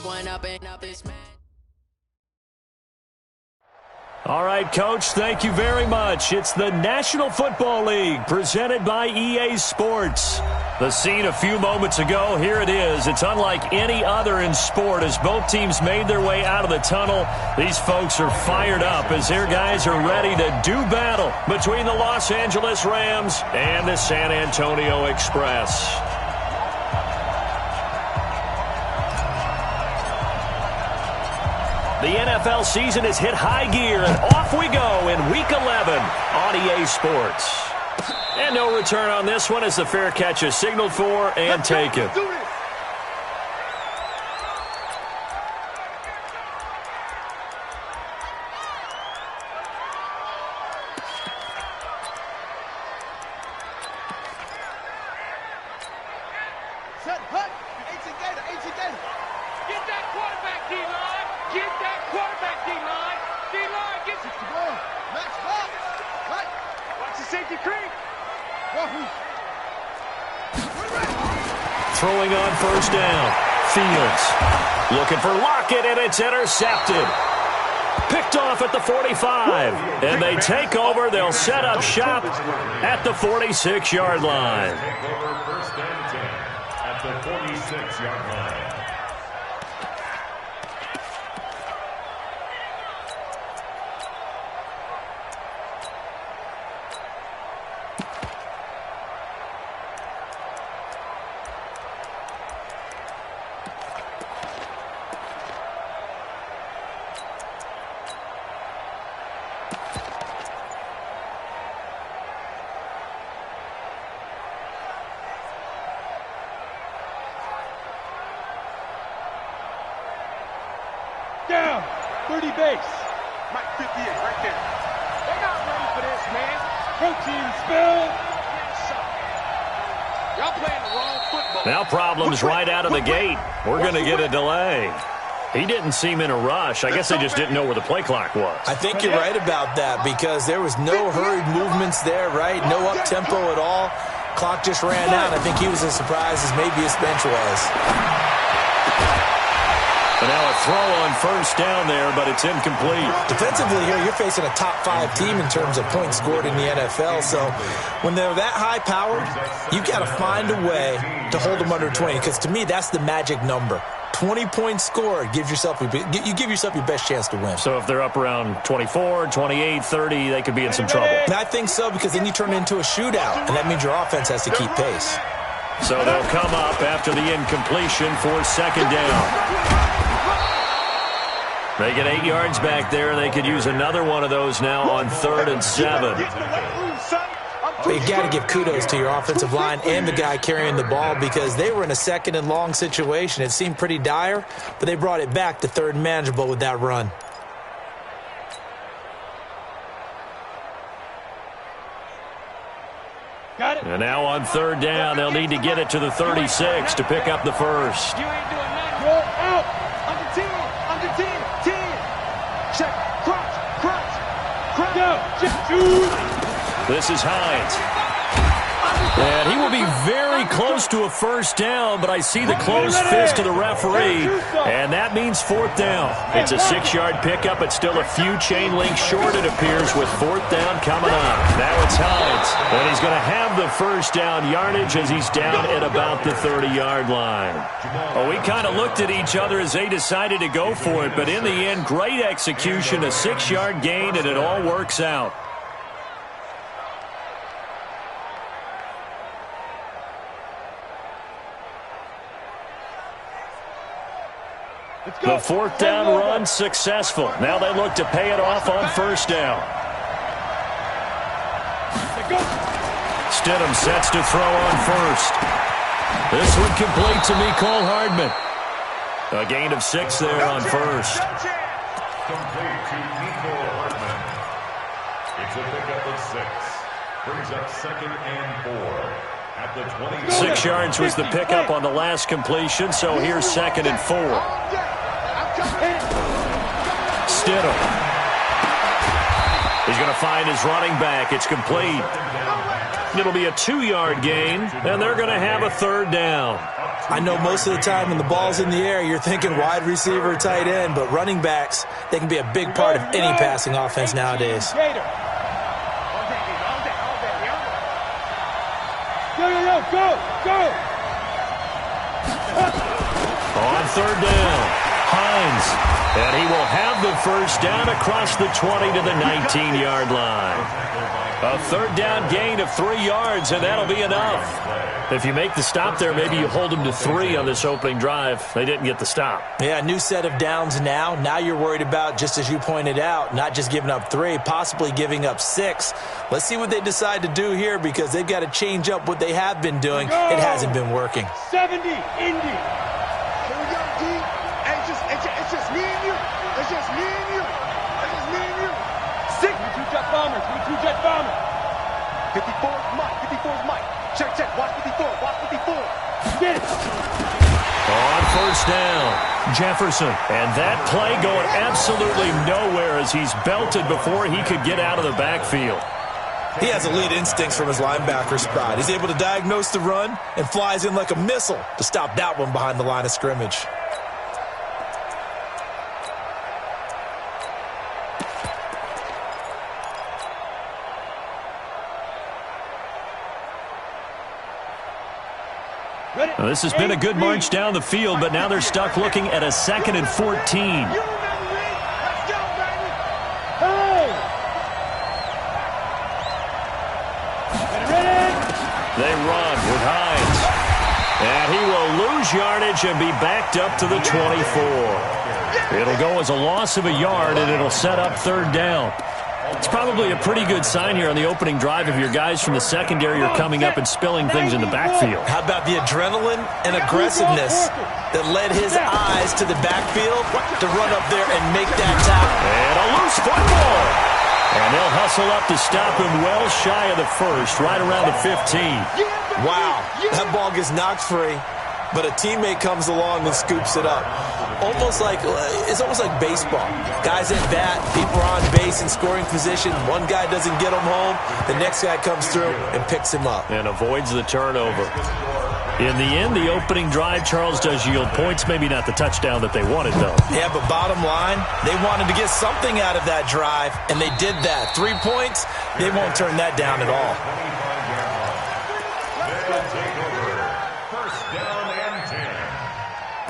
one up and up this man. All right, Coach, thank you very much. It's the National Football League presented by EA Sports. The scene a few moments ago, here it is. It's unlike any other in sport as both teams made their way out of the tunnel. These folks are fired up as their guys are ready to do battle between the Los Angeles Rams and the San Antonio Express. The NFL season has hit high gear, and off we go in Week 11 on EA Sports. And no return on this one as the fair catch is signaled for and taken. Throwing on first down. Fields looking for Lockett, and it's intercepted. Picked off at the 45. And they take over. They'll set up shop at the 46-yard line. Take over first and 10 at the 46-yard line. Down, 30 base. Mike 58 right there. They're not ready for this, man. Protein spill. Y'all playing the wrong football. Now problems right out of the gate. We're going to get a delay. He didn't seem in a rush. I guess they just didn't know where the play clock was. I think you're right about that because there was no hurried movements there, right? No up-tempo at all. Clock just ran out. I think he was as surprised as maybe his bench was. But now a throw on first down there, but it's incomplete. Defensively here, you're facing a top-5 team in terms of points scored in the NFL. So when they're that high-powered, you've got to find a way to hold them under 20. Because to me, that's the magic number. 20 points scored, you give yourself your best chance to win. So if they're up around 24, 28, 30, they could be in some trouble. And I think so because then you turn it into a shootout, and that means your offense has to keep pace. So they'll come up after the incompletion for second down. They get 8 yards back there. They could use another one of those now on 3rd and 7. But you got to give kudos to your offensive line and the guy carrying the ball because they were in a second and long situation. It seemed pretty dire, but they brought it back to 3rd and manageable with that run. Got it. And now on 3rd down, they'll need to get it to the 36 to pick up the first. You ain't doing nothing. Roll out. Under 10. Under 10. 10. Check. Crunch. Go. This is Hines. And he will be very close to a first down, but I see the closed fist of the referee, and that means 4th down. It's a 6-yard pickup. It's still a few chain links short, it appears, with 4th down coming up. Now it's Hines, and he's going to have the first down yardage as he's down at about the 30-yard line. Well, we kind of looked at each other as they decided to go for it, but in the end, great execution, a 6-yard gain, and it all works out. The 4th down run successful. Now they look to pay it off on first down. Stidham sets to throw on first. This one complete to Mecole Hardman. A gain of 6 there on first. Complete to Mecole Hardman. It's a pickup of 6. Brings up 2nd and 4. At the 20. 6 yards was the pickup on the last completion, so here's 2nd and 4. Stidham. He's going to find his running back. It's complete. It'll be a 2-yard gain, and they're going to have a third down. I know most of the time when the ball's in the air, you're thinking wide receiver, tight end, but running backs, they can be a big part of any passing offense nowadays. Go! On third down, Hines, and he will have the first down across the 20 to the 19-yard line. A third down gain of 3 yards, and that'll be enough. If you make the stop there, maybe you hold them to 3 on this opening drive. They didn't get the stop. Yeah, new set of downs now. Now you're worried about, just as you pointed out, not just giving up 3, possibly giving up 6. Let's see what they decide to do here because they've got to change up what they have been doing. It hasn't been working. 70, Indy. Here we go, D. It's just me and you. It's just me and you. It's just me and you. 6. We 2 jet bombers. 54 is Mike. Check. Watch 54. Get it. On first down, Jefferson. And that play going absolutely nowhere as he's belted before he could get out of the backfield. He has elite instincts from his linebacker spot. He's able to diagnose the run and flies in like a missile to stop that one behind the line of scrimmage. Well, this has been a good march down the field, but now they're stuck looking at a 2nd and 14. You remember me? Let's go, baby. Hey! Ready? They run with Hines. And he will lose yardage and be backed up to the 24. It'll go as a loss of a yard, and it'll set up third down. It's probably a pretty good sign here on the opening drive if your guys from the secondary are coming up and spilling things in the backfield. How about the adrenaline and aggressiveness that led his eyes to the backfield to run up there and make that tackle? And a loose football. And they'll hustle up to stop him well shy of the first, right around the 15. Wow, that ball gets knocked free, but a teammate comes along and scoops it up. It's almost like baseball. Guys at bat, people are on base in scoring position. One guy doesn't get him home. The next guy comes through and picks him up. And avoids the turnover. In the end, the opening drive, Charles, does yield points. Maybe not the touchdown that they wanted, though. Yeah, but bottom line, they wanted to get something out of that drive, and they did that. 3 points, they won't turn that down at all. First down and 10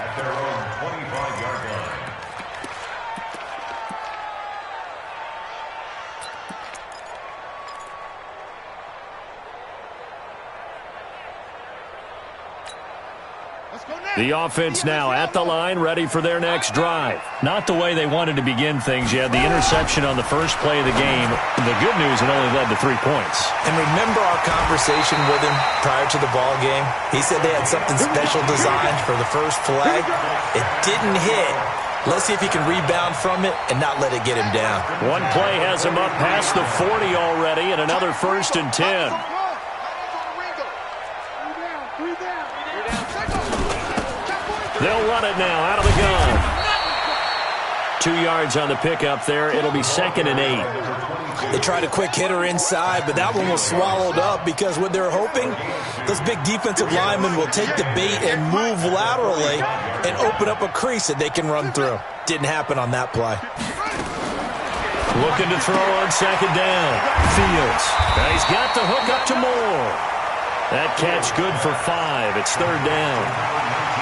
at their own 25-yard line. The offense now at the line, ready for their next drive. Not the way they wanted to begin things. You had the interception on the first play of the game. The good news, it only led to 3 points. And remember our conversation with him prior to the ball game? He said they had something special designed for the first flag. It didn't hit. Let's see if he can rebound from it and not let it get him down. One play has him up past the 40 already, and another 1st and 10. They'll run it now out of the gun. 2 yards on the pickup there. It'll be 2nd and 8. They tried a quick hitter inside, but that one was swallowed up because what they're hoping, those big defensive linemen will take the bait and move laterally and open up a crease that they can run through. Didn't happen on that play. Looking to throw on 2nd down. Fields. Now he's got the hook up to Moore. That catch good for 5. It's 3rd down.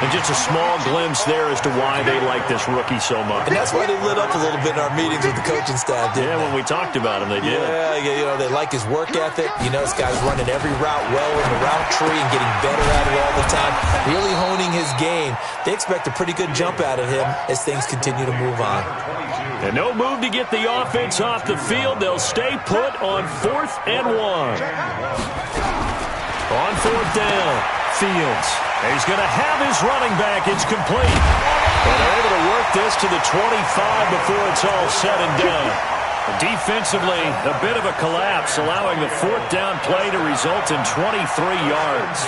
And just a small glimpse there as to why they like this rookie so much. And that's why they lit up a little bit in our meetings with the coaching staff, didn't they? When we talked about him, they did. Yeah, they like his work ethic. This guy's running every route well in the route tree and getting better at it all the time, really honing his game. They expect a pretty good jump out of him as things continue to move on. And no move to get the offense off the field. They'll stay put on 4th and 1. On 4th down, Fields. He's going to have his running back. It's complete. And they're able to work this to the 25 before it's all said and done. Defensively, a bit of a collapse, allowing the 4th down play to result in 23 yards.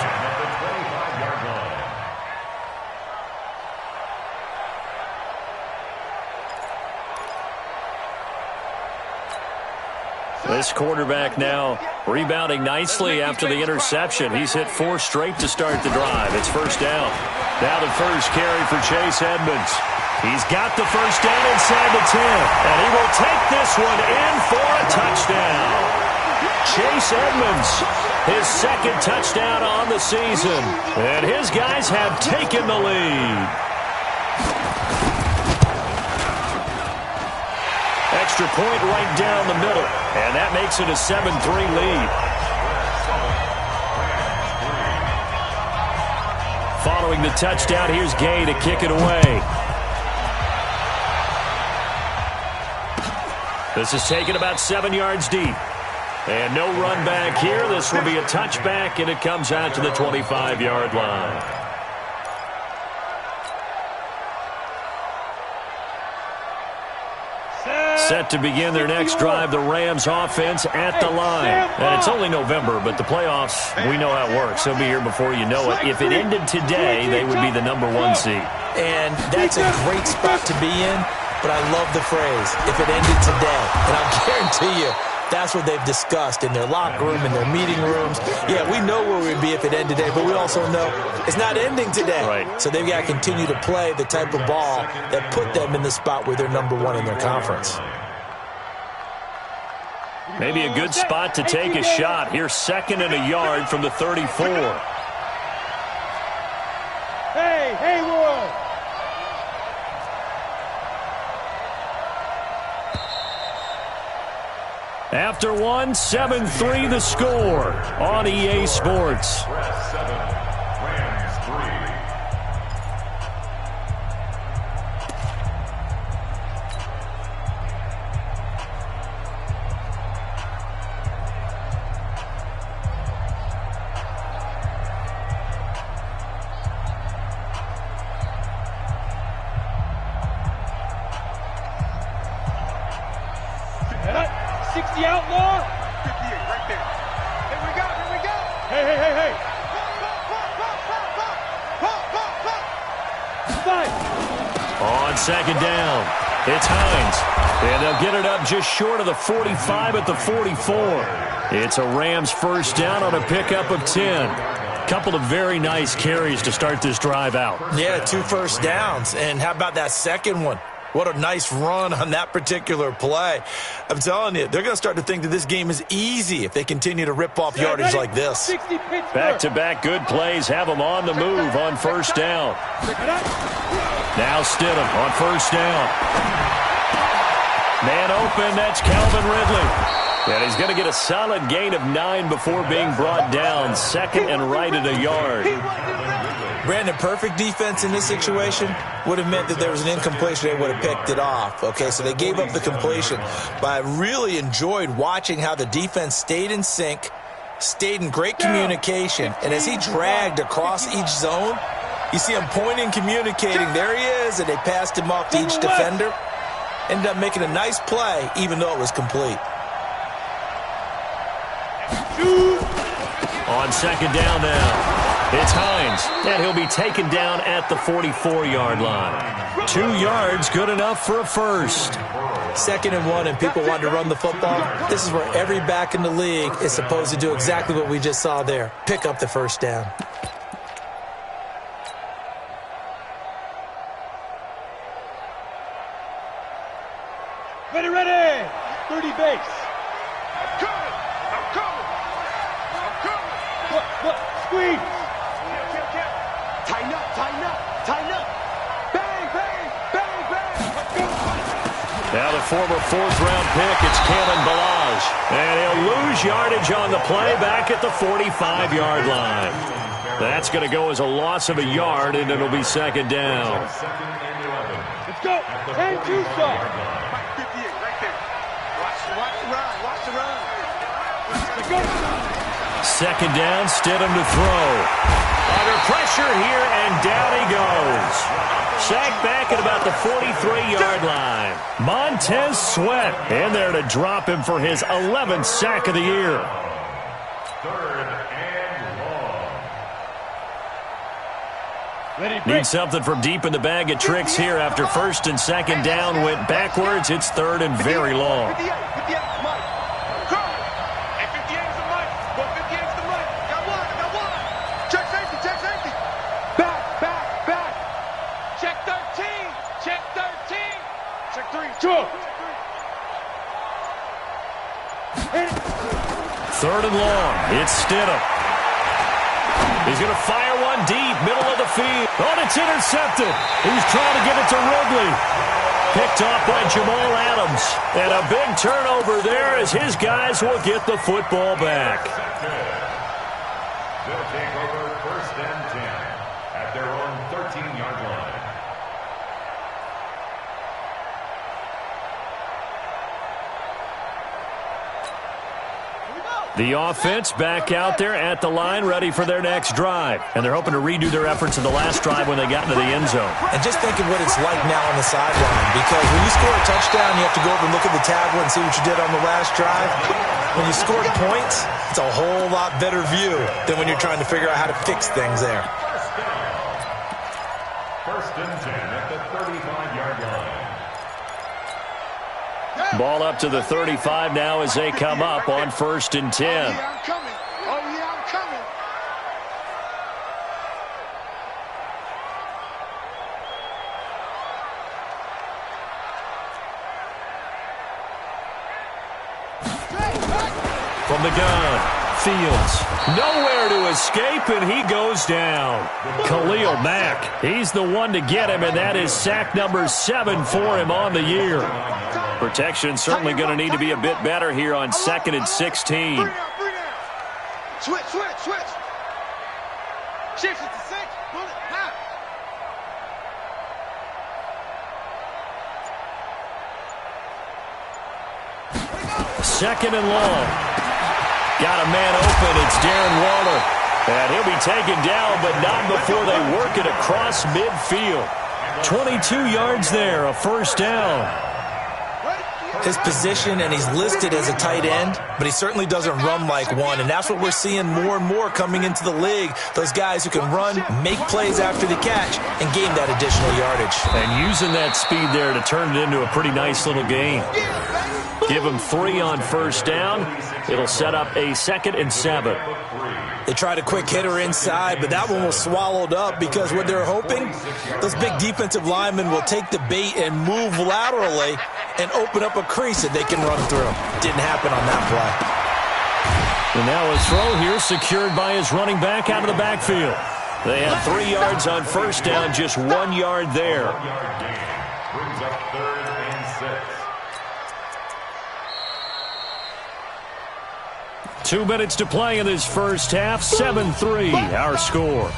This quarterback now Rebounding nicely after the interception. He's hit 4 straight to start the drive. It's first down. Now the first carry for Chase Edmonds. He's got the first down inside the 10. And he will take this one in for a touchdown. Chase Edmonds, his second touchdown on the season. And his guys have taken the lead. Extra point right down the middle. And that makes it a 7-3 lead. Following the touchdown, here's Gay to kick it away. This is taken about 7 yards deep. And no run back here. This will be a touchback, and it comes out to the 25-yard line. Set to begin their next drive, the Rams offense at the line. And it's only November, but the playoffs, we know how it works. They'll be here before you know it. If it ended today, they would be the #1 seed. And that's a great spot to be in, but I love the phrase, if it ended today. And I'll guarantee you, that's what they've discussed in their locker room, in their meeting rooms. Yeah, we know where we'd be if it ended today, but we also know it's not ending today. Right. So they've got to continue to play the type of ball that put them in the spot where they're #1 in their conference. Maybe a good spot to take a shot. Here's 2nd and a yard from the 34. Hey, Haywood! After one, 7-3 the score on EA Sports. 7, Rams 3. Outlaw. 58 right there. Here we go. Here we go. Hey, hey, hey, hey. On 2nd down, it's Hines. And they'll get it up just short of the 45 at the 44. It's a Rams first down on a pickup of 10. Couple of very nice carries to start this drive out. Yeah, 2 first downs. And how about that second one? What a nice run on that particular play. I'm telling you, they're going to start to think that this game is easy if they continue to rip off yardage like this. Back-to-back good plays have them on the move on first down. Now Stidham on first down. Man open, that's Calvin Ridley. And he's going to get a solid gain of 9 before being brought down. 2nd and right at a yard. Brandon, perfect defense in this situation would have meant that there was an incompletion. They would have picked it off. Okay, so they gave up the completion. But I really enjoyed watching how the defense stayed in sync, stayed in great communication, and as he dragged across each zone, you see him pointing, communicating. There he is, and they passed him off to each defender. Ended up making a nice play, even though it was complete. On 2nd down now. It's Hines, and he'll be taken down at the 44-yard line. 2 yards, good enough for a first. 2nd and 1, and people want to run the football. This is where every back in the league is supposed to do exactly what we just saw there. Pick up the first down. Ready. 30 base. I'm coming. What? Squeeze. Tighten up. Bang. Now the former 4th-round pick, it's Kalen Ballage. And he'll lose yardage on the play back at the 45-yard line. That's going to go as a loss of a yard, and it'll be 2nd down. Let's go. 10-2 shot. 58 right there. Watch the run. Let's go. 2nd down, Stidham to throw. Under pressure here, and down he goes. Sacked back at about the 43-yard line. Montez Sweat in there to drop him for his 11th sack of the year. 3rd and long. Need something from deep in the bag of tricks here after 1st and 2nd down went backwards. It's 3rd and very long. 58 is a mic. Third and long. It's Stidham. He's going to fire one deep, middle of the field. Oh, and it's intercepted. He's trying to get it to Ridley. Picked off by Jamal Adams. And a big turnover there as his guys will get the football back. They'll take over first and 10 at their own 13-yard line. The offense back out there at the line, ready for their next drive. And they're hoping to redo their efforts in the last drive when they got into the end zone. And just think of what it's like now on the sideline, because when you score a touchdown, you have to go over and look at the tablet and see what you did on the last drive. When you scored points, it's a whole lot better view than when you're trying to figure out how to fix things there. First and 10 at the 35-yard line. Ball up to the 35 now as they come up on first and 10. Oh, yeah, I'm coming. Oh, yeah, I'm coming. From the gun, Fields. Nowhere to escape, and he goes down. Khalil Mack, he's the one to get him, and that is sack number 7 for him on the year. Protection certainly going to need to be a bit better here on 2nd and 16. Bring down. Switch. Shift it to 6. Pull it. Now. Second and long. Got a man open. It's Darren Waller. And he'll be taken down, but not before they work it across midfield. 22 yards there, a first down. His position, and he's listed as a tight end, but he certainly doesn't run like one, and that's what we're seeing more and more coming into the league. Those guys who can run, make plays after the catch, and gain that additional yardage. And using that speed there to turn it into a pretty nice little game. Give him 3 on first down. It'll set up a 2nd and 7. They tried a quick hitter inside, but that one was swallowed up because what they're hoping, those big defensive linemen will take the bait and move laterally and open up a crease that they can run through. Didn't happen on that play. And now a throw here secured by his running back out of the backfield. They had 3 yards on first down, just 1 yard there. Brings up 3rd and 6. 2 minutes to play in this first half. 7-3, our score.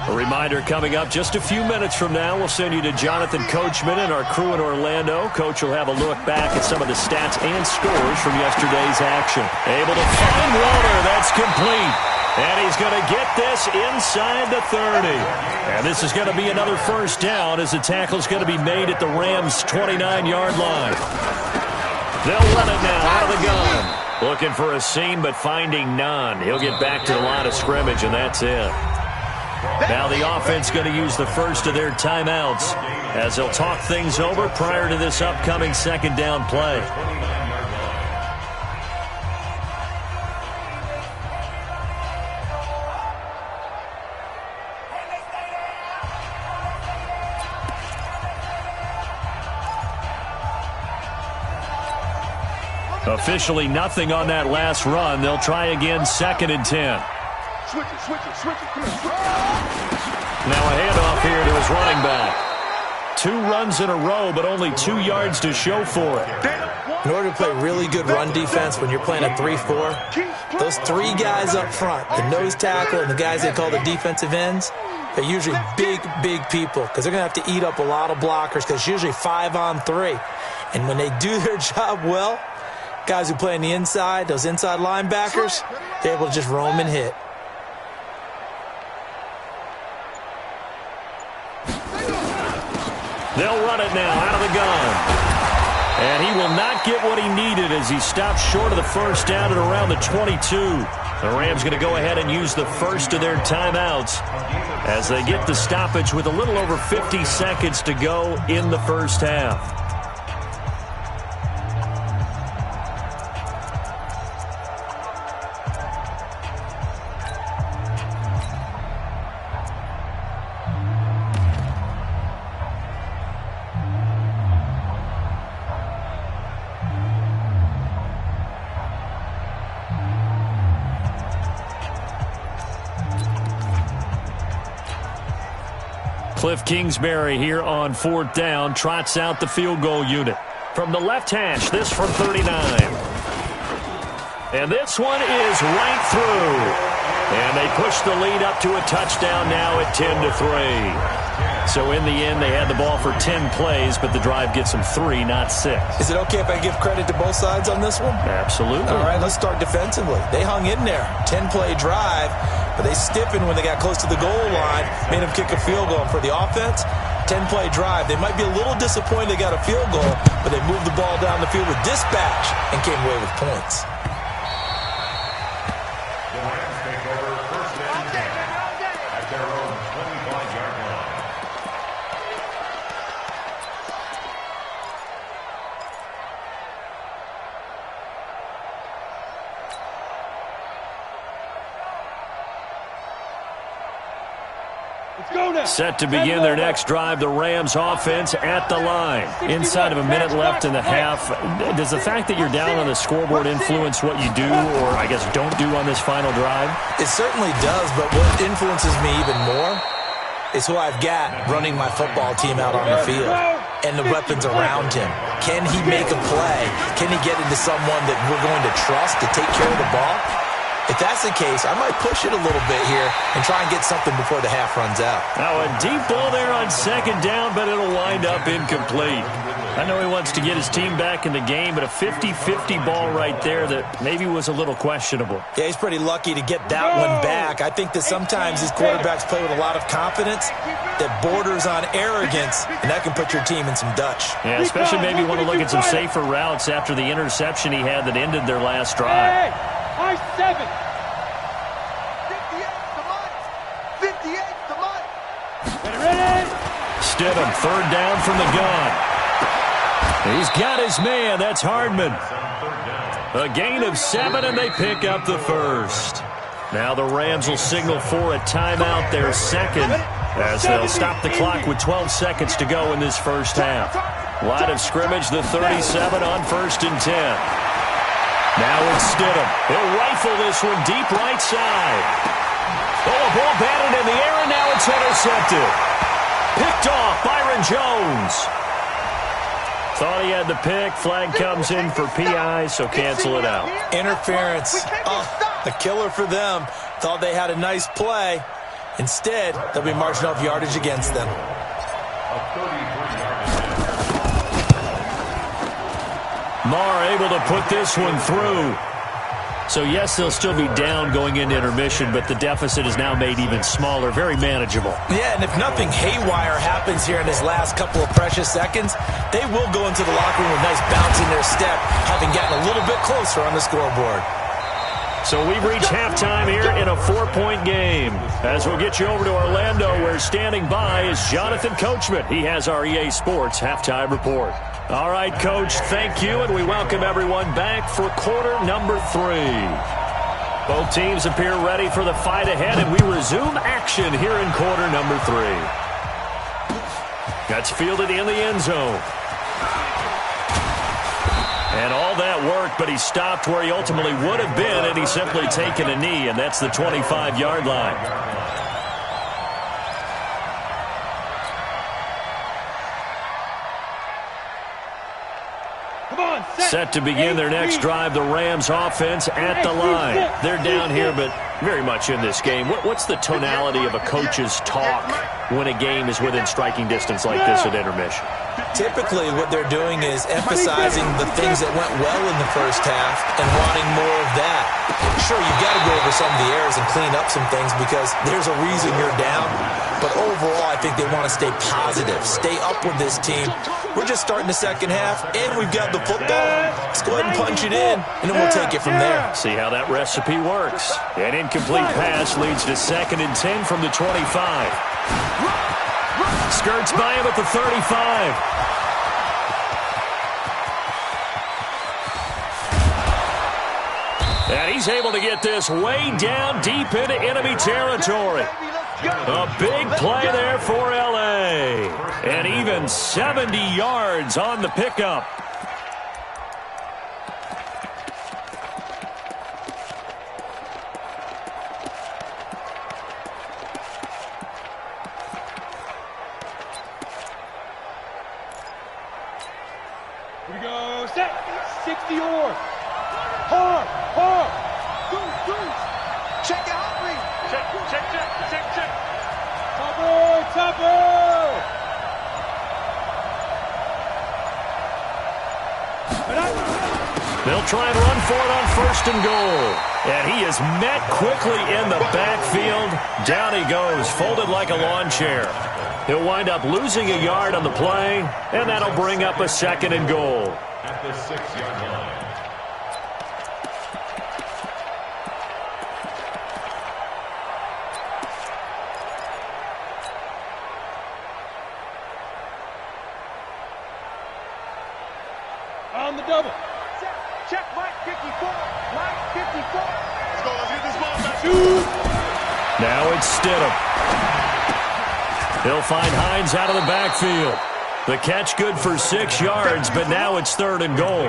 A reminder coming up just a few minutes from now, we'll send you to Jonathan Coachman and our crew in Orlando. Coach will have a look back at some of the stats and scores from yesterday's action. Able to find Waller. That's complete. And he's going to get this inside the 30. And this is going to be another first down as the tackle's going to be made at the Rams' 29-yard line. They'll run it now out of the gun. Looking for a seam, but finding none. He'll get back to the line of scrimmage, and that's it. Now the offense going to use the first of their timeouts as they'll talk things over prior to this upcoming second down play. Officially nothing on that last run. They'll try again, 2nd and 10. Switch it. Come on, switch it. Now a handoff here to his running back. 2 runs in a row, but only 2 yards to show for it. In order to play really good run defense when you're playing a 3-4, those 3 guys up front, the nose tackle and the guys they call the defensive ends, they're usually big people because they're going to have to eat up a lot of blockers because it's usually 5 on 3. And when they do their job well, guys who play on the inside, those inside linebackers, they're able to just roam and hit. They'll run it now out of the gun. And he will not get what he needed as he stops short of the first down at around the 22. The Rams going to go ahead and use the first of their timeouts as they get the stoppage with a little over 50 seconds to go in the first half. Cliff Kingsbury here on 4th down trots out the field goal unit. From the left hash, this from 39. And this one is right through. And they push the lead up to a touchdown now at 10-3. So in the end, they had the ball for 10 plays, but the drive gets them 3, not 6. Is it okay if I give credit to both sides on this one? Absolutely. All right, let's start defensively. They hung in there. 10-play drive, but they stiffened when they got close to the goal line, made them kick a field goal. And for the offense, 10-play drive. They might be a little disappointed they got a field goal, but they moved the ball down the field with dispatch and came away with points. The Rams take over first and 10 at their own 25-yard line. Set to begin their next drive, the Rams offense at the line. Inside of a minute left in the half. Does the fact that you're down on the scoreboard influence what you do, or I guess don't do on this final drive? It certainly does, but what influences me even more is who I've got running my football team out on the field and the weapons around him. Can he make a play? Can he get into someone that we're going to trust to take care of the ball? If that's the case, I might push it a little bit here and try and get something before the half runs out. Now a deep ball there on 2nd down, but it'll wind up incomplete. I know he wants to get his team back in the game, but a 50-50 ball right there that maybe was a little questionable. Yeah, he's pretty lucky to get that one back. I think that sometimes these quarterbacks play with a lot of confidence that borders on arrogance, and that can put your team in some Dutch. Yeah, especially maybe want to look at some safer routes after the interception he had that ended their last drive. High 7. 58 to Mike. Ready? Stidham, 3rd down from the gun. He's got his man. That's Hardman. A gain of 7, and they pick up the first. Now the Rams will signal for a timeout, their second, as they'll stop the clock with 12 seconds to go in this first half. Line of scrimmage, the 37 on 1st and 10. Now it's Stidham. He'll rifle this one deep right side. Oh, a ball batted in the air, and now it's intercepted. Picked off, Byron Jones. Thought he had the pick. Flag comes in for PI, so cancel it out. Interference. A killer for them. Thought they had a nice play. Instead, they'll be marching off yardage against them. Marr able to put this one through. So, yes, they'll still be down going into intermission, but the deficit is now made even smaller, very manageable. Yeah, and if nothing haywire happens here in his last couple of precious seconds, they will go into the locker room with a nice bounce in their step, having gotten a little bit closer on the scoreboard. So we've reached halftime here in a 4-point game. As we'll get you over to Orlando, where standing by is Jonathan Coachman. He has our EA Sports halftime report. All right, Coach, thank you, and we welcome everyone back for quarter number 3. Both teams appear ready for the fight ahead, and we resume action here in quarter number 3. That's fielded in the end zone. And all that worked, but he stopped where he ultimately would have been, and he's simply taken a knee, and that's the 25-yard line. Set to begin their next drive, the Rams offense at the line. They're down here, but very much in this game. What's the tonality of a coach's talk when a game is within striking distance like this at intermission? Typically, what they're doing is emphasizing the things that went well in the first half and wanting more of that. Sure, you've got to go over some of the errors and clean up some things because there's a reason you're down. But overall, I think they want to stay positive, stay up with this team. We're just starting the second half, and we've got the football. Let's go ahead and punch it in, and then we'll take it from there. See how that recipe works. An incomplete pass leads to 2nd and 10 from the 25. Skirts by him at the 35. And he's able to get this way down deep into enemy territory. A big play there for L.A. And even 70 yards on the pickup. Here we go. Set. 60 or. Hard. Hard. Goose. Check it out, please. Check. Topper. They'll try and run for it on 1st and goal. And he is met quickly in the backfield. Down he goes, folded like a lawn chair. He'll wind up losing a yard on the play, and that'll bring up a 2nd and goal. At the 6-yard line. On the double. Check Mike 54. Mike 54. Let's get this ball back. 2. Now it's Stidham. He'll find Hines out of the backfield. The catch good for 6 yards, but now it's 3rd and goal.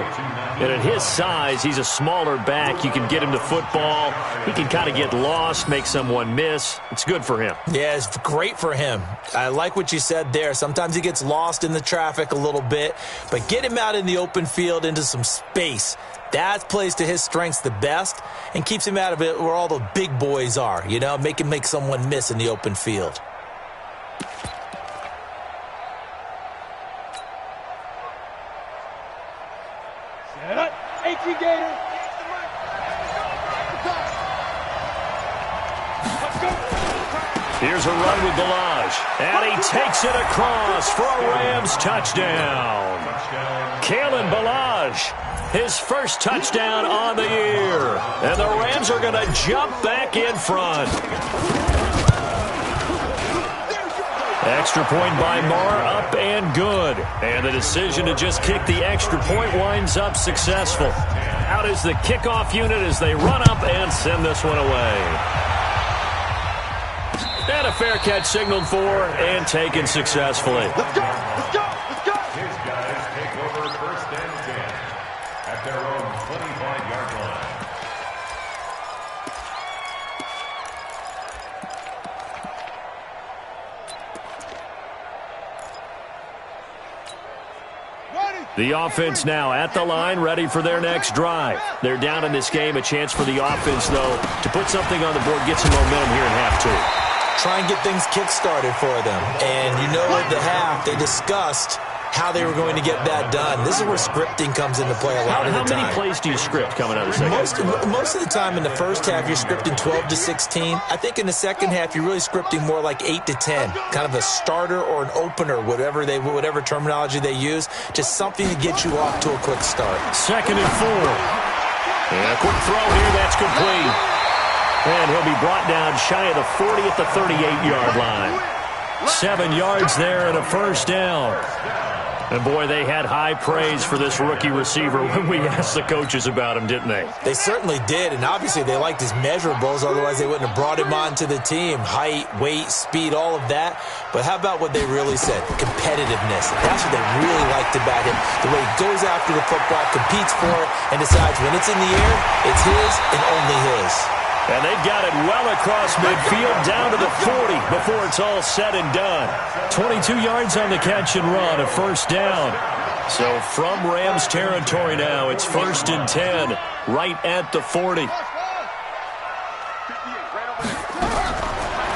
And at his size, he's a smaller back. You can get him to football. He can kind of get lost, make someone miss. It's good for him. Yeah, it's great for him. I like what you said there. Sometimes he gets lost in the traffic a little bit, but get him out in the open field into some space. That plays to his strengths the best and keeps him out of it where all the big boys are, you know, make him make someone miss in the open field. Set up. H.E. Gator. Here's a run with Balaj, and he takes it across for a Rams touchdown. Kalen Balaj, his first touchdown on the year. And the Rams are going to jump back in front. Extra point by Marr, up and good. And the decision to just kick the extra point winds up successful. Out is the kickoff unit as they run up and send this one away. And a fair catch signaled for and taken successfully. Let's go. His guys take over 1st and 10 at their own 25-yard line. The offense now at the line, ready for their next drive. They're down in this game. A chance for the offense, though, to put something on the board, get some momentum here in half 2. Try and get things kick-started for them. And you know at the half, they discussed how they were going to get that done. This is where scripting comes into play a lot of the time. How many plays do you script coming out of the second? Most of the time in the first half, you're scripting 12 to 16. I think in the second half, you're really scripting more like 8 to 10. Kind of a starter or an opener, whatever terminology they use. Just something to get you off to a quick start. 2nd and 4. And a quick throw here, that's complete. And he'll be brought down shy of the 40 at the 38-yard line. 7 yards there and a 1st down. And, boy, they had high praise for this rookie receiver when we asked the coaches about him, didn't they? They certainly did, and obviously they liked his measurables. Otherwise, they wouldn't have brought him onto the team. Height, weight, speed, all of that. But how about what they really said? Competitiveness. That's what they really liked about him. The way he goes after the football, competes for it, and decides when it's in the air, it's his and only his. And they've got it well across midfield down to the 40 before it's all said and done. 22 yards on the catch and run, a 1st down. So from Rams territory now, it's 1st and 10, right at the 40.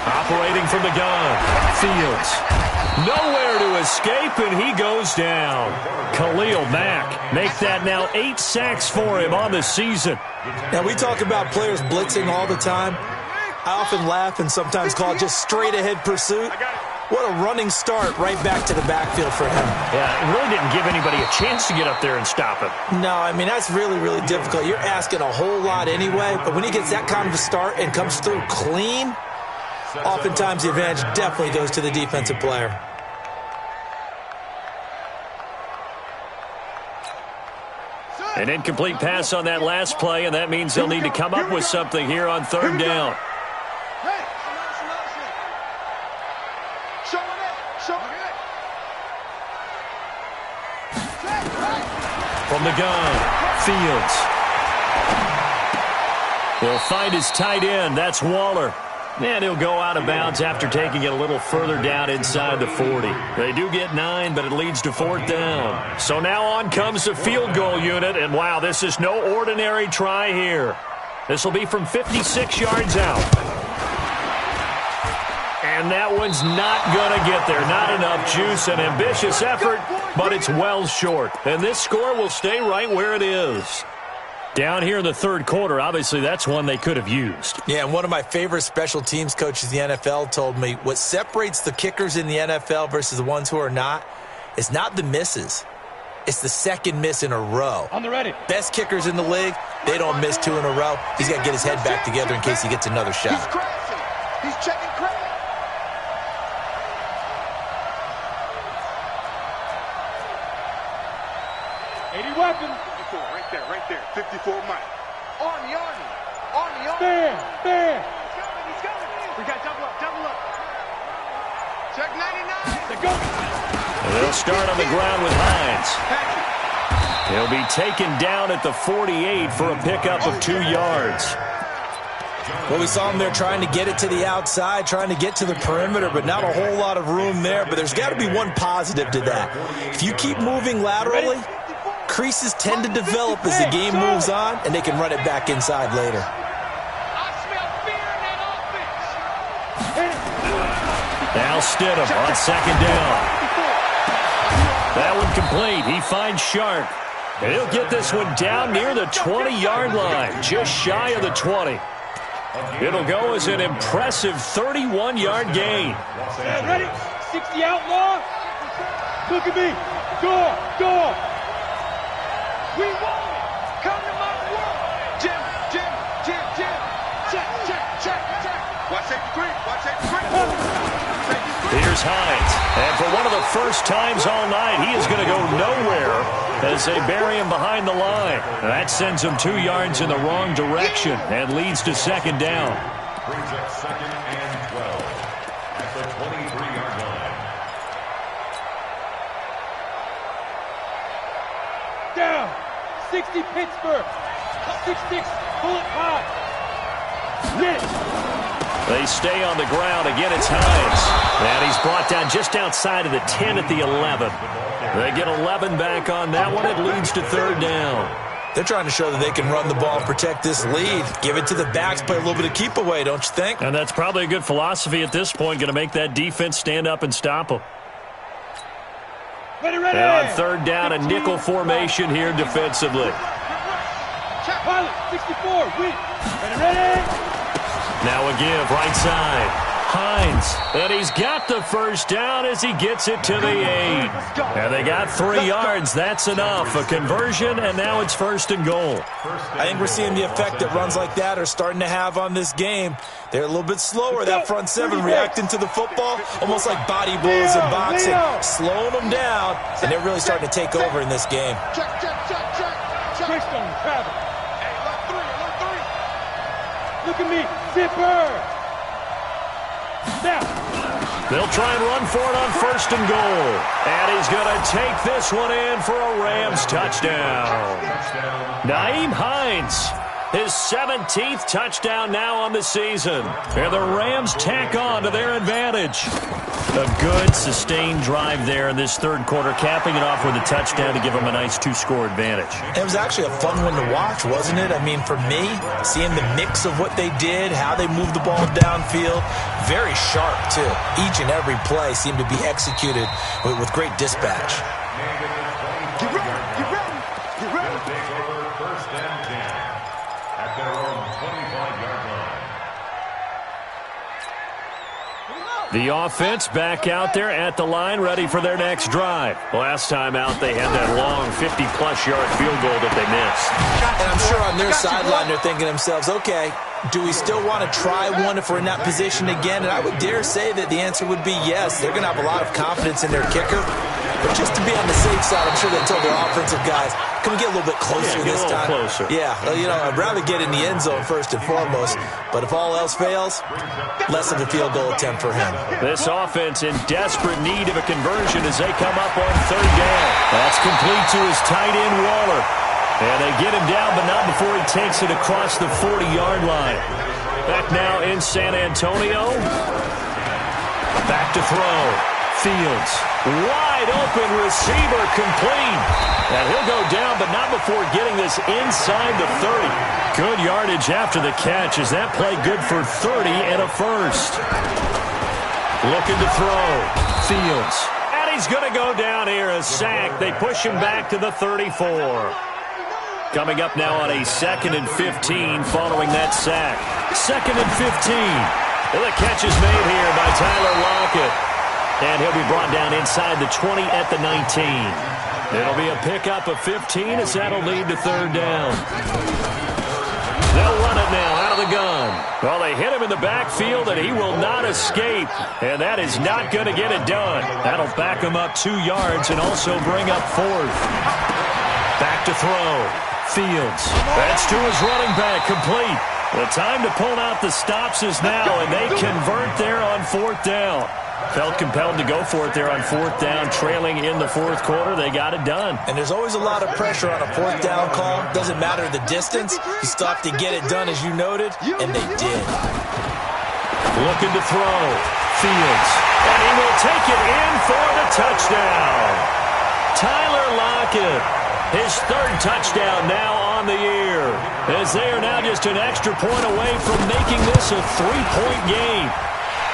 Operating from the gun, Fields. Nowhere to escape, and he goes down. Khalil Mack, make that now 8 sacks for him on the season. Now, we talk about players blitzing all the time. I often laugh and sometimes call it just straight-ahead pursuit. What a running start right back to the backfield for him. Yeah, it really didn't give anybody a chance to get up there and stop him. No, I mean, that's really, really difficult. You're asking a whole lot anyway, but when he gets that kind of a start and comes through clean, oftentimes the advantage definitely goes to the defensive player. An incomplete pass on that last play, and that means they'll need to come up with something here on 3rd down. From the gun, Fields. He'll find his tight end. That's Waller. And he'll go out of bounds after taking it a little further down inside the 40. They do get 9, but it leads to 4th down. So now on comes the field goal unit, and wow, this is no ordinary try here. This will be from 56 yards out. And that one's not going to get there. Not enough juice, an ambitious effort, but it's well short. And this score will stay right where it is. Down here in the third quarter, obviously that's one they could have used. Yeah, and one of my favorite special teams coaches in the NFL told me what separates the kickers in the NFL versus the ones who are not is not the misses. It's the second miss in a row. On the ready. Best kickers in the league, they don't miss 2 in a row. He's got to get his head back together in case he gets another shot. He's crashing. He's checking crash. 80 weapons. 54, right there. 54 Mike. Arnie. Stand. He's coming. We got double up. Check 99. They go. They'll start on the ground with Hines. He'll be taken down at the 48 for a pickup of 2 yards. Well, we saw him there trying to get it to the outside, trying to get to the perimeter, but not a whole lot of room there. But there's got to be one positive to that. If you keep moving laterally, creases tend to develop as the game moves on, and they can run it back inside later. I smell fear in that offense. Now Stidham on second down. That one complete. He finds Sharp. And he'll get this one down near the 20-yard line, just shy of the 20. It'll go as an impressive 31-yard gain. Ready? 60 outlaw. Look at me. Door. We want it. Come to my world. Jim. Check. Watch safety green. Here's Hines. And for one of the first times all night, he is going to go nowhere as they bury him behind the line. That sends him 2 yards in the wrong direction and leads to second down. Brings up 2nd and 12 at the 23-yard line. Down. 60 Pittsburgh. 6-6. Pull it high. They stay on the ground. Again, it's Hines. And he's brought down just outside of the 10 at the 11. They get 11 back on that one. It leads to 3rd down. They're trying to show that they can run the ball and protect this lead. Give it to the backs, play a little bit of keep away, don't you think? And that's probably a good philosophy at this point, going to make that defense stand up and stop them. Ready. And on 3rd down, a nickel formation here defensively. Pilot, 64, ready. Now a give, right side. Hines, and he's got the first down as he gets it to the 8. And they got 3 yards. That's enough. A conversion, and now it's 1st and goal. I think we're seeing the effect that runs like that are starting to have on this game. They're a little bit slower, that front 7, reacting to the football, almost like body blows in boxing, slowing them down, and they're really starting to take over in this game. Check. Greystone, Travis. Hey, look three. Look at me, Zipper. Now. They'll try and run for it on 1st and goal. And he's going to take this one in for a Rams touchdown. Nyheim Hines, his 17th touchdown now on the season. And the Rams tack on to their advantage. A good, sustained drive there in this 3rd quarter, capping it off with a touchdown to give them a nice 2-score advantage. It was actually a fun one to watch, wasn't it? I mean, for me, seeing the mix of what they did, how they moved the ball downfield, very sharp, too. Each and every play seemed to be executed with great dispatch. Get ready. Take over 1st and 10 at their own 25-yard line. The offense back out there at the line, ready for their next drive. Last time out, they had that long 50-plus yard field goal that they missed. And I'm sure on their sideline they're thinking to themselves, okay, do we still want to try one if we're in that position again? And I would dare say that the answer would be yes. They're going to have a lot of confidence in their kicker. But just to be on the safe side, I'm sure they told their offensive guys, can we get a little bit closer this time? Closer. Yeah, I'd rather get in the end zone first and foremost. But if all else fails, less of a field goal attempt for him. This offense in desperate need of a conversion as they come up on 3rd down. That's complete to his tight end, Waller. And they get him down, but not before he takes it across the 40-yard line. Back now in San Antonio. Back to throw. Fields. Wide open receiver complete. And he'll go down, but not before getting this inside the 30. Good yardage after the catch. Is that play good for 30 and a first? Looking to throw. Fields. And he's going to go down here. A sack. They push him back to the 34. Coming up now on a 2nd and 15 following that sack. 2nd and 15. And the catch is made here by Tyler Lockett. And he'll be brought down inside the 20 at the 19. It'll be a pickup of 15 as that'll lead to 3rd down. They'll run it now out of the gun. Well, they hit him in the backfield, and he will not escape. And that is not going to get it done. That'll back him up 2 yards and also bring up 4th. Back to throw. Fields. That's to his running back, complete. The time to pull out the stops is now, and they convert there on 4th down. Felt compelled to go for it there on 4th down, trailing in the 4th quarter. They got it done. And there's always a lot of pressure on a 4th down call. Doesn't matter the distance. You still have to get it done, as you noted, and they did. Looking to throw. Fields. And he will take it in for the touchdown. Tyler Lockett. His 3rd touchdown now on the year, as they are now just an extra point away from making this a 3-point game.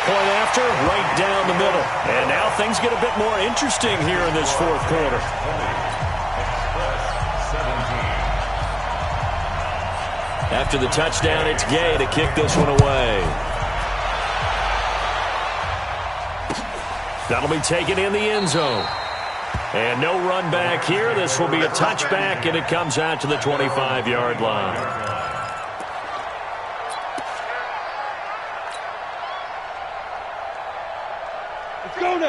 Point after, right down the middle. And now things get a bit more interesting here in this 4th quarter. After the touchdown, it's Gay to kick this one away. That'll be taken in the end zone. And no run back here. This will be a touchback, and it comes out to the 25-yard line.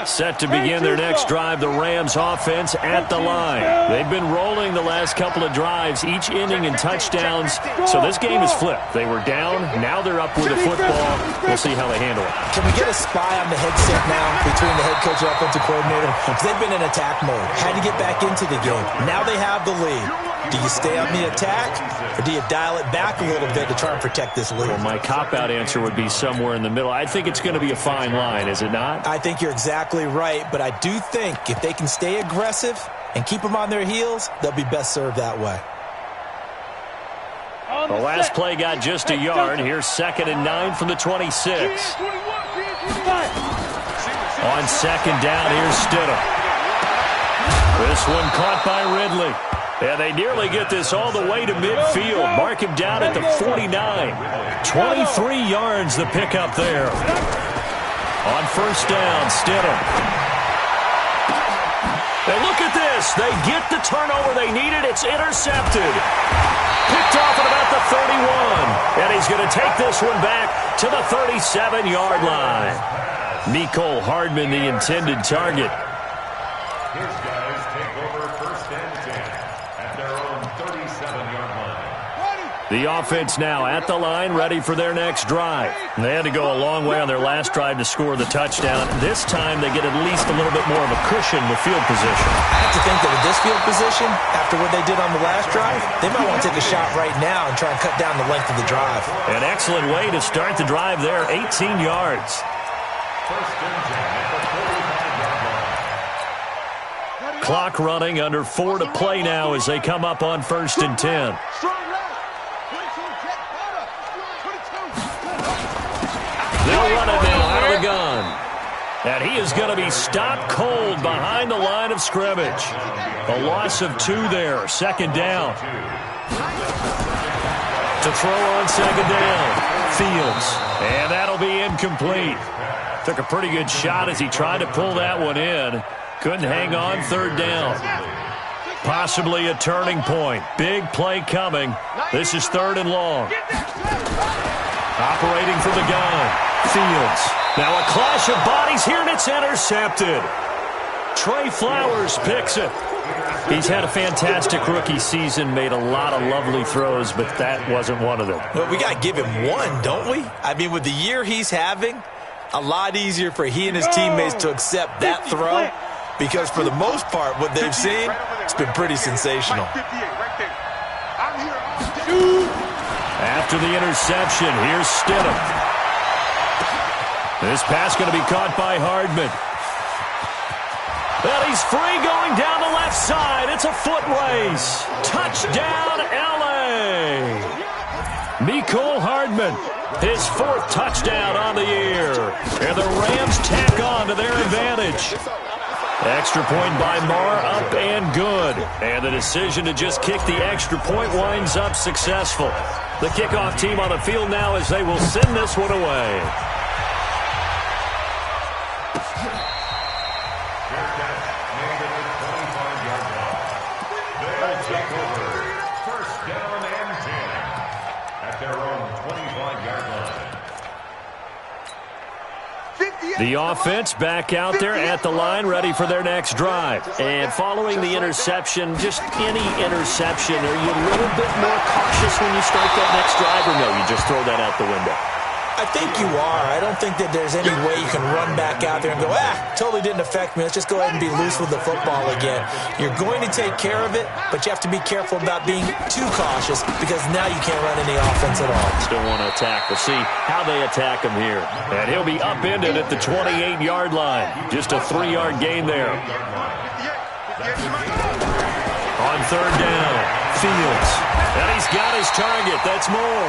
Set to begin their next drive, the Rams offense at the line. They've been rolling the last couple of drives, each ending in touchdowns. So this game is flipped. They were down, now they're up with the football. We'll see how they handle it. Can we get a spy on the headset now between the head coach and offensive coordinator? Because they've been in attack mode. Had to get back into the game. Now they have the lead. Do you stay on the attack, or do you dial it back a little bit to try and protect this lead? Well, my cop-out answer would be somewhere in the middle. I think it's going to be a fine line, is it not? I think you're exactly right, but I do think if they can stay aggressive and keep them on their heels, they'll be best served that way. The last play got just a yard. Here's 2nd and 9 from the 26. On 2nd down, here's Stidham. This one caught by Ridley. And they nearly get this all the way to midfield. Mark him down at the 49. 23 yards the pickup there. On 1st down, Stidham. They look at this. They get the turnover they needed. It's intercepted. Picked off at about the 31. And he's going to take this one back to the 37-yard line. Mecole Hardman, the intended target. His guys take over 1st and 10 at their own 37-yard line. The offense now at the line, ready for their next drive. They had to go a long way on their last drive to score the touchdown. This time they get at least a little bit more of a cushion with field position. I have to think that with this field position, after what they did on the last drive, they might want to take a shot right now and try and cut down the length of the drive. An excellent way to start the drive there, 18 yards. 1st and 10 at the 45-yard line. Clock running, under 4 to play now as they come up on 1st and 10. They'll run it now out of the gun. And he is going to be stopped cold behind the line of scrimmage. A loss of 2 there, 2nd down. To throw on 2nd down, Fields. And that'll be incomplete. Took a pretty good shot as he tried to pull that one in. Couldn't hang on, 3rd down. Possibly a turning point. Big play coming. This is 3rd and long. Operating from the gun. Fields. Now a clash of bodies here, and it's intercepted. Trey Flowers picks it. He's had a fantastic rookie season, made a lot of lovely throws, but that wasn't one of them. Well, we got to give him one, don't we? I mean, with the year he's having, a lot easier for he and his teammates to accept that throw, because for the most part, what they've seen, it's been pretty sensational. After the interception, here's Stidham. This pass going to be caught by Hardman. Well, he's free going down the left side. It's a foot race. Touchdown, L.A. Mecole Hardman, his 4th touchdown on the year. And the Rams tack on to their advantage. Extra point by Marr, up and good. And the decision to just kick the extra point winds up successful. The kickoff team on the field now as they will send this one away. The offense back out there at the line, ready for their next drive. And following the interception, just any interception, are you a little bit more cautious when you start that next drive, or no, you just throw that out the window? I think you are. I don't think that there's any way you can run back out there and go, totally didn't affect me. Let's just go ahead and be loose with the football again. You're going to take care of it, but you have to be careful about being too cautious because now you can't run any offense at all. Still want to attack. We'll see how they attack him here. And he'll be upended at the 28-yard line. Just a 3-yard gain there. On 3rd down, Fields. And he's got his target. That's more.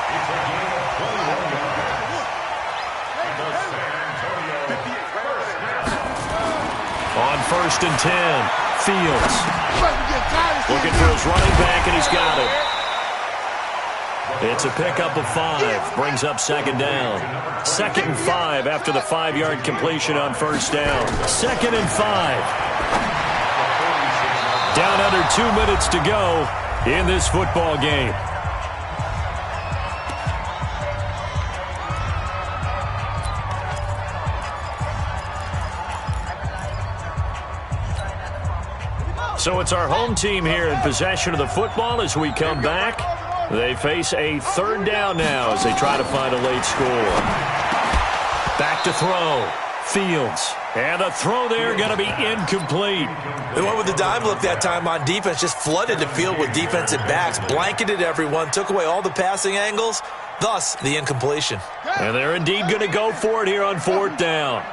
It's a gain of 21 yards. And the San Antonio first down. On 1st and 10, Fields. Looking for his running back, and he's got it. It's a pickup of 5. Brings up 2nd down. 2nd and 5 after the 5-yard completion on 1st down. 2nd and 5. Down under 2 minutes to go in this football game. So it's our home team here in possession of the football as we come back. They face a 3rd down now as they try to find a late score. Back to throw. Fields. And the throw there going to be incomplete. They went with the dime look that time on defense, just flooded the field with defensive backs, blanketed everyone, took away all the passing angles, thus the incompletion. And they're indeed going to go for it here on 4th down.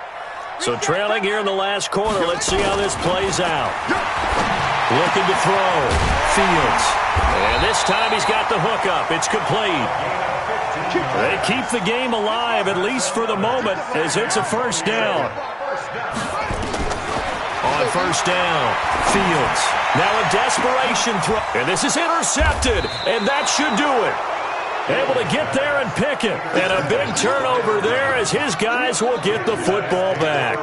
So trailing here in the last quarter, let's see how this plays out. Looking to throw. Fields. And this time he's got the hook up. It's complete. They keep the game alive, at least for the moment, as it's a 1st down. On 1st down, Fields. Now a desperation throw. And this is intercepted, and that should do it. Able to get there and pick it. And a big turnover there as his guys will get the football back.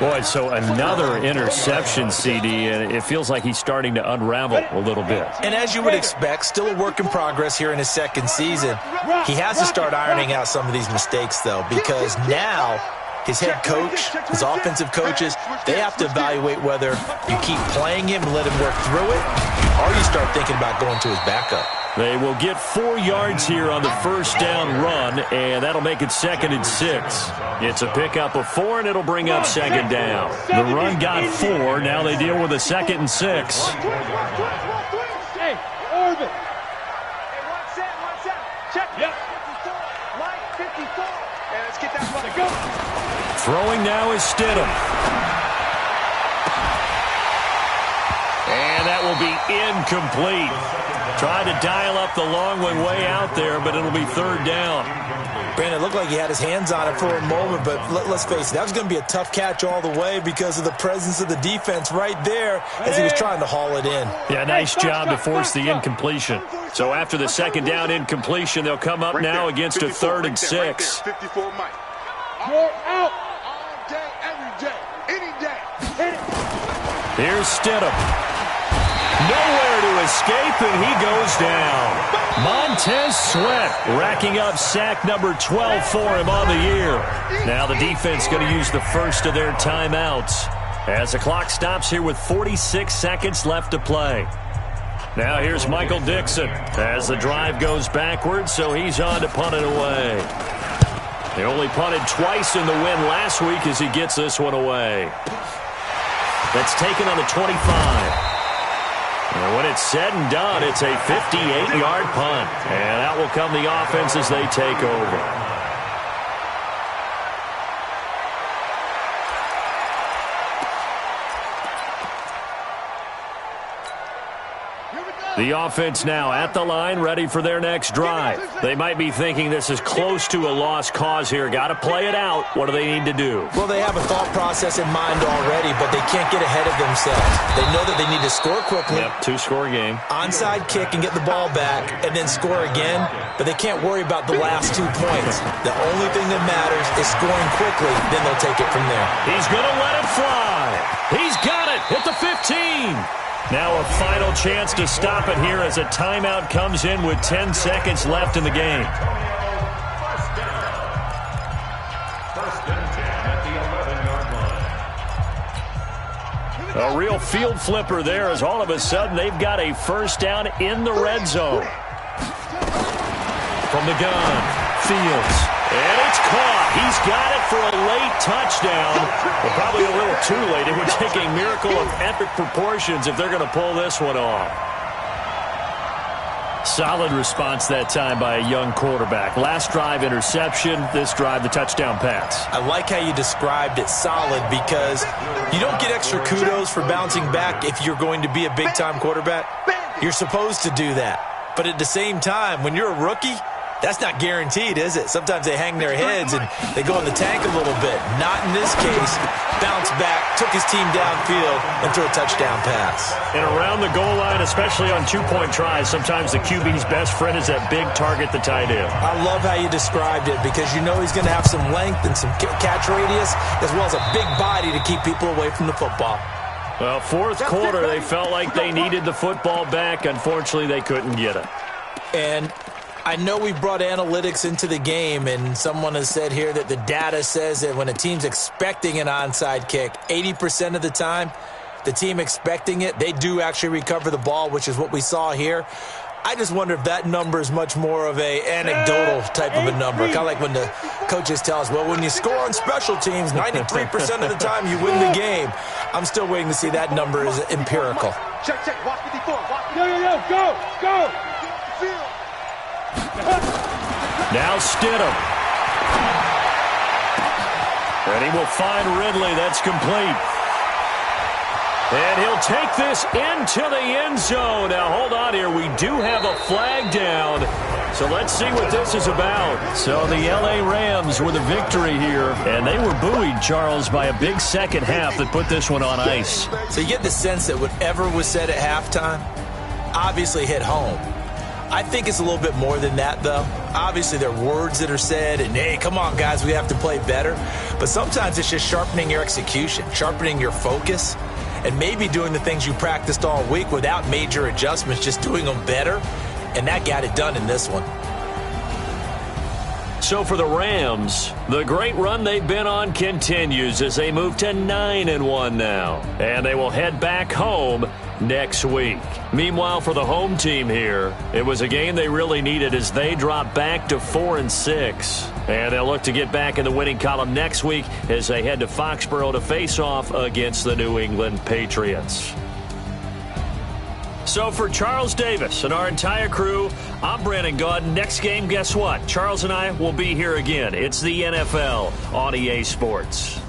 Boy, so another interception, CD, and it feels like he's starting to unravel a little bit. And as you would expect, still a work in progress here in his 2nd season. He has to start ironing out some of these mistakes, though, because now his head coach, his offensive coaches, they have to evaluate whether you keep playing him and let him work through it, or you start thinking about going to his backup. They will get 4 yards here on the 1st down run, and that'll make it 2nd and 6. It's a pickup of 4, and it'll bring up 2nd down. The run got 4. Now they deal with a 2nd and 6. Hey, Orbit. Hey, one set. Check. Yep. 54. Mike, 54. And let's get that one to go. Throwing now is Stidham. And that will be incomplete. Tried to dial up the long one way out there, but it'll be 3rd down. Brandon, it looked like he had his hands on it for a moment, but let's face it, that was going to be a tough catch all the way because of the presence of the defense right there as he was trying to haul it in. Yeah, nice job to force the incompletion. So after the 2nd down incompletion, they'll come up now against a 3rd and 6. 54 Mike. You're out all day, every day, any day. Hit it. Here's Stidham. Nowhere to escape, and he goes down. Montez Sweat racking up sack number 12 for him on the year. Now the defense going to use the first of their timeouts as the clock stops here with 46 seconds left to play. Now here's Michael Dixon as the drive goes backwards, so he's on to punt it away. They only punted twice in the win last week as he gets this one away. That's taken on the 25. And when it's said and done, it's a 58-yard punt. And out will come the offense as they take over. The offense now at the line, ready for their next drive. They might be thinking this is close to a lost cause here. Got to play it out. What do they need to do? Well, they have a thought process in mind already, but they can't get ahead of themselves. They know that they need to score quickly. Yep, two-score game. Onside kick and get the ball back and then score again, but they can't worry about the last 2 points. The only thing that matters is scoring quickly, then they'll take it from there. He's going to let it fly. He's got it at the 15. Now a final chance to stop it here as a timeout comes in with 10 seconds left in the game. First and 10 at the 11-yard line. A real field flipper there as all of a sudden they've got a first down in the red zone. From the gun, Fields. And it's caught. He's got it for a late touchdown. But probably a little too late. It would take a miracle of epic proportions if they're going to pull this one off. Solid response that time by a young quarterback. Last drive, interception. This drive, the touchdown pass. I like how you described it, solid, because you don't get extra kudos for bouncing back if you're going to be a big-time quarterback. You're supposed to do that. But at the same time, when you're a rookie, that's not guaranteed, is it? Sometimes they hang their heads and they go in the tank a little bit. Not in this case. Bounce back, took his team downfield, and threw a touchdown pass. And around the goal line, especially on two-point tries, sometimes the QB's best friend is that big target, the tight end. I love how you described it because you know he's going to have some length and some catch radius as well as a big body to keep people away from the football. Well, fourth quarter, they felt like they needed the football back. Unfortunately, they couldn't get it. And I know we brought analytics into the game, and someone has said here that the data says that when a team's expecting an onside kick, 80% of the time, the team expecting it, they do actually recover the ball, which is what we saw here. I just wonder if that number is much more of a anecdotal type of a number. Kind of like when the coaches tell us, well, when you score on special teams, 93% of the time you win the game. I'm still waiting to see that number is empirical. Check, watch 54. Go. Now Stidham. And he will find Ridley. That's complete. And he'll take this into the end zone. Now, hold on here. We do have a flag down. So let's see what this is about. So the L.A. Rams with a victory here. And they were buoyed, Charles, by a big second half that put this one on ice. So you get the sense that whatever was said at halftime obviously hit home. I think it's a little bit more than that, though. Obviously, there are words that are said, and, hey, come on, guys, we have to play better. But sometimes it's just sharpening your execution, sharpening your focus, and maybe doing the things you practiced all week without major adjustments, just doing them better. And that got it done in this one. So for the Rams, the great run they've been on continues as they move to 9-1 now. And they will head back home next week. Meanwhile, for the home team here, it was a game they really needed as they drop back to 4-6. And they'll look to get back in the winning column next week as they head to Foxborough to face off against the New England Patriots. So for Charles Davis and our entire crew, I'm Brandon Gaudin. Next game, guess what? Charles and I will be here again. It's the NFL on EA Sports.